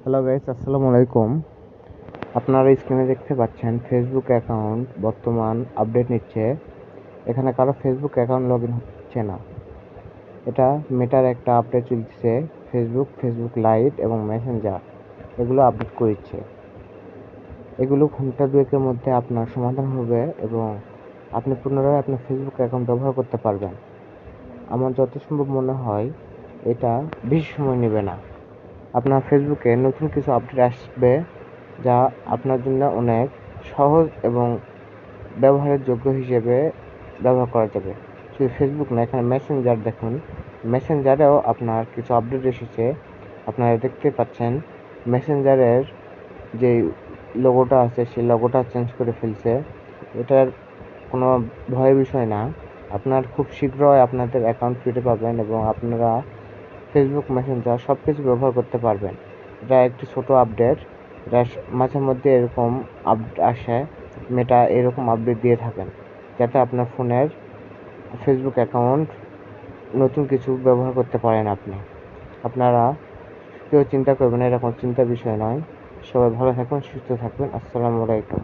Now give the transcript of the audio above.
Hello guys, আসসালামু আলাইকুম। আপনারা স্ক্রিনে দেখতে পাচ্ছেন ফেসবুক অ্যাকাউন্ট বর্তমান আপডেট নিচ্ছে। এখানে কারো ফেসবুক অ্যাকাউন্ট লগ ইন হচ্ছে না। এটা মেটার একটা আপডেট চলছে। ফেসবুক লাইট এবং মেসেঞ্জার এগুলো আপডেট করেছে। এগুলো ঘন্টা দুয়েকের মধ্যে আপনার সমাধান হবে এবং আপনি পুনরায় আপনার ফেসবুক অ্যাকাউন্ট ব্যবহার করতে পারবেন। আমার যত সম্ভব মনে হয় এটা বেশি সময় নেবে না। আপনার ফেসবুকে নতুন কিছু আপডেট আসবে যা আপনার জন্য অনেক সহজ এবং ব্যবহারের যোগ্য হিসেবে ব্যবহার করা যাবে। শুধু ফেসবুক না, এখানে মেসেঞ্জার দেখুন। মেসেঞ্জারেও আপনার কিছু আপডেট এসেছে। আপনারা দেখতে পাচ্ছেন মেসেঞ্জারের যে লোগোটা আছে সেই লোগোটা চেঞ্জ করে ফেলছে। এটার কোনো ভয়ের বিষয় না। আপনার খুব শীঘ্রই আপনাদের অ্যাকাউন্ট ফিরে পাবেন এবং আপনারা ফেসবুক মেসেঞ্জার সব কিছু ব্যবহার করতে পারবেন। এটা একটি ছোট আপডেট। এটা মাঝে মধ্যে এরকম আপডেট আসে। মেটা এরকম আপডেট দিয়ে থাকেন যাতে আপনার ফোনের ফেসবুক অ্যাকাউন্ট নতুন কিছু ব্যবহার করতে পারেন আপনি। আপনারা কেউ চিন্তা করবেন না, এরকম চিন্তার বিষয় নয়। সবাই ভালো থাকবেন, সুস্থ থাকবেন। আসসালামু আলাইকুম।